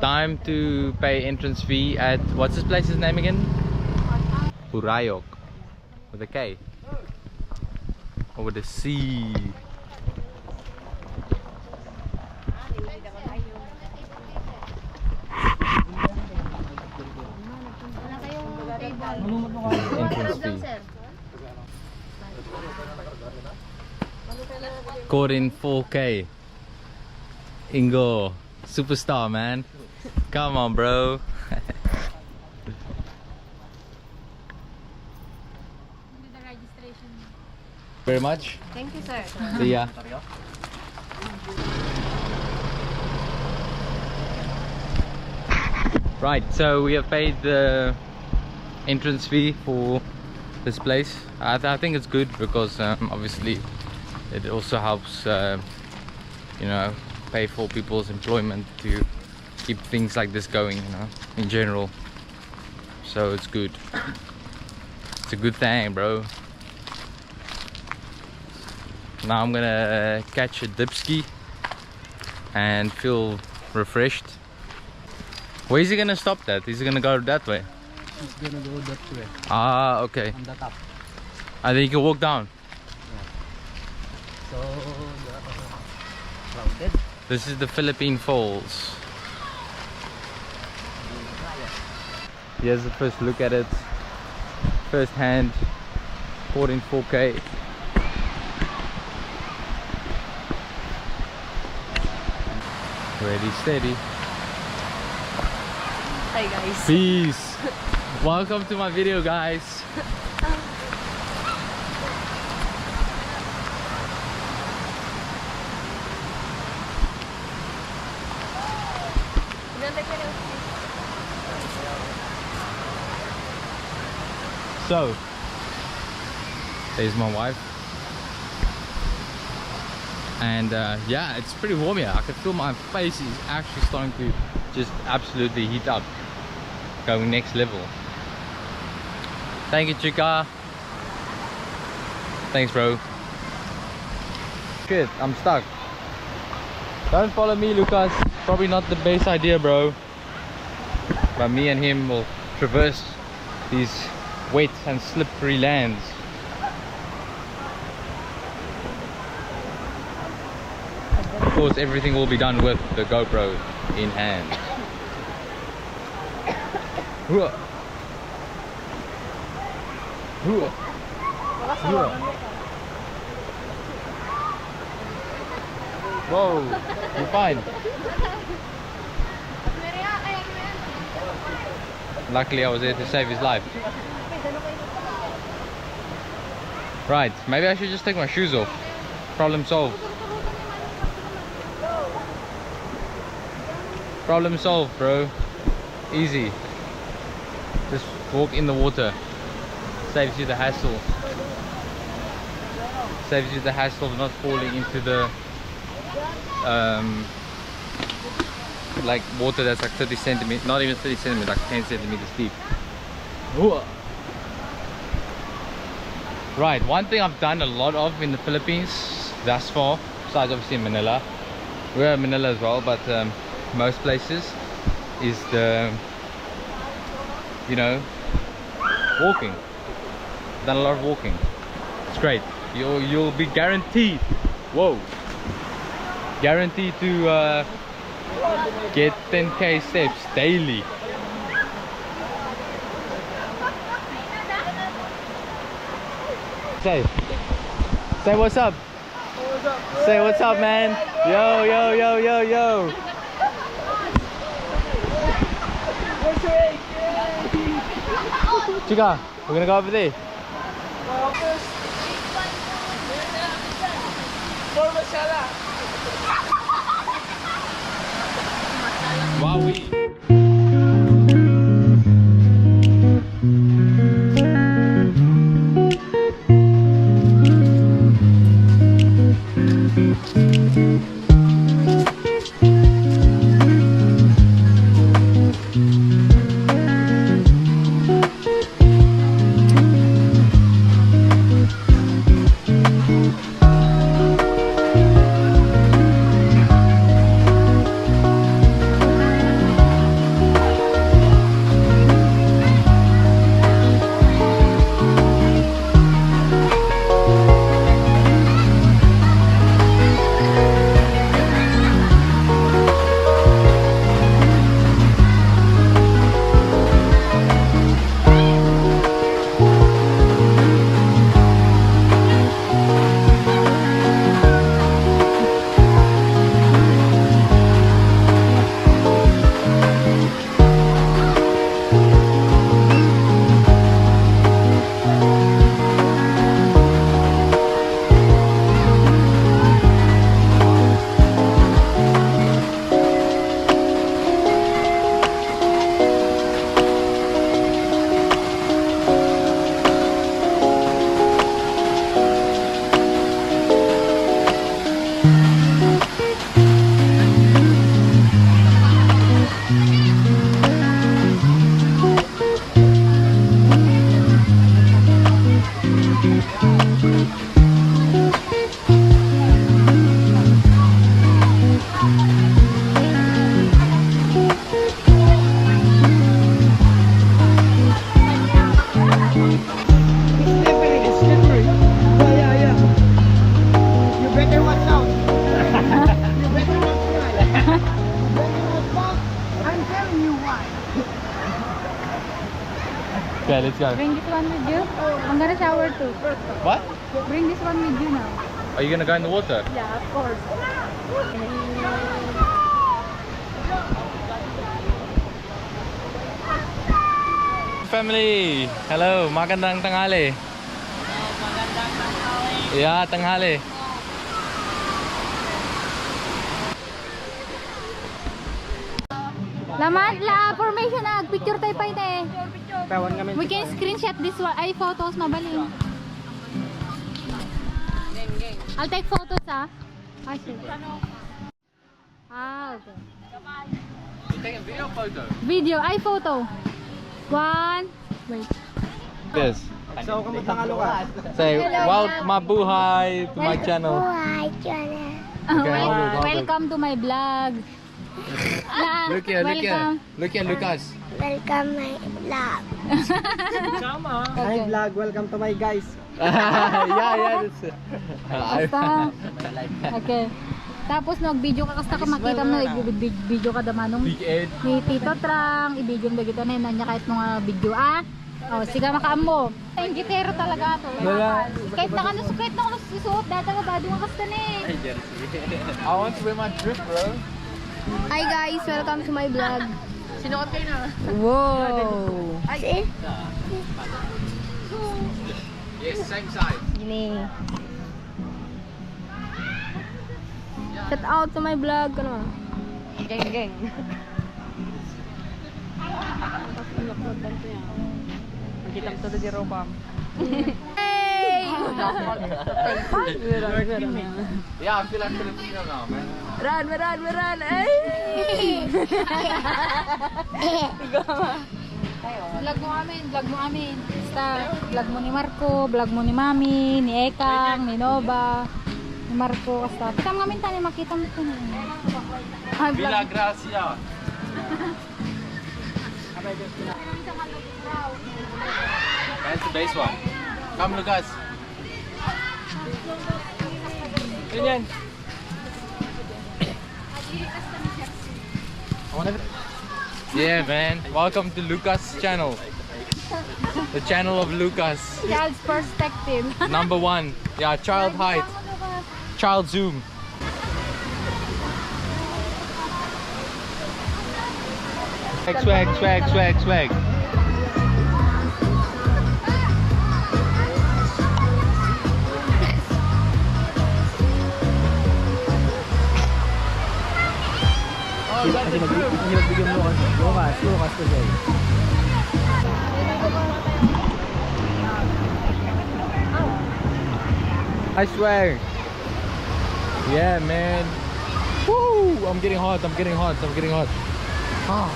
Time to pay entrance fee at, what's this place's name again? Urayok. With a K. Over the sea. Entrance fee. Caught in 4K. Ingo, superstar, man. Come on, bro. Very much. Thank you, sir. See ya. Right, so we have paid the entrance fee for this place. I think it's good because obviously it also helps you know, pay for people's employment to keep things like this going, you know, in general. So it's good. It's a good thing, bro. Now I'm gonna catch a dip ski and feel refreshed. Where is he gonna stop that? Is he gonna go that way? He's gonna go that way. Ah, okay. On the top. And then you can walk down. So crowded. This is the Philippine Falls. Here's the first look at it. First hand. Caught in 4K. Ready, steady. Hi guys. Peace. Welcome to my video, guys. So, there's my wife. And yeah, it's pretty warm here. I can feel my face is actually starting to just absolutely heat up. Going next level. Thank you, Chica. Thanks, bro. Shit, I'm stuck. Don't follow me, Lucas. Probably not the best idea, bro. But me and him will traverse these wet and slippery lands. Of course, everything will be done with the GoPro in hand. Whoa, you're fine. Luckily I was there to save his life. Right, maybe I should just take my shoes off. Problem solved. Problem solved, bro. Easy. Just walk in the water. Saves you the hassle. Saves you the hassle of not falling into the like water that's like 30 centimeters, not even 30 centimeters, like 10 centimeters deep. Ooh. Right, one thing I've done a lot of in the Philippines thus far, besides obviously in Manila, we're in Manila as well, but most places, is the, you know, walking. Done a lot of walking. It's great. You'll be guaranteed, whoa, guaranteed to get 10K steps daily. Say what's up. Say what's up, man. Yo, yo, yo, yo, yo. Chica, we're gonna go over there. Wowie. Okay, let's go. Bring this one with you. I'm gonna shower too. What? Bring this one with you now. Are you gonna go in the water? Yeah, of course. Family, hello, magandang tanghali. Yeah, tanghali. Laman, formation na. Picture tayo pa ito eh. We can screenshot this one. Ay, photos, mabaling. I'll take photos ah. Ah, sure. Ah, okay. You taking video or photo? Video, ay photo. One. Wait. Yes. So, kamusta ka, Lucas? Say, Hello, welcome mabuhay to my channel. Okay, all good. Welcome to my vlog. Look here, look here. Welcome. Look here, Lucas. Welcome my vlog. Hi vlog, welcome to my guys. Yeah, that's it. Basta. Okay. Tapos nag-video ka kasta ka makita mo i-video ka damanong Big Ed. ni Tito Trang, i-video mo dagito na nanya kahit mga video ah. Oh, siga makaammo. Ang gitero talaga to. Kahit na ano susuot data nga bado nga kasta ni. I want to wear my drip, bro. Hi guys, welcome to my vlog. Sinuot kayo na. Wow. See? Yes, same size. Gini. Shout out to my vlog. Ano? Geng. Kita mo di Robam. Hey! Yeah, I feel like Filipino now, man. Run! Hey! Vlog mo amin. Basta, vlog mo ni Marco, vlog mo ni Mami, ni Ekang, ni Nova, ni Marco, basta. Kita mo amin tayo, makita mo ito. Ay, vlog. Villa Gracia. That's the base one. Come, Lucas. Ganyan. Yeah, man. Welcome to Lucas' channel. The channel of Lucas. Child's perspective. Number 1. Yeah, child height. Child zoom. Swag. Kasi nagbigyan mo Lucas kasi. I swear. Yeah, man. Woo! I'm getting hot. Ah.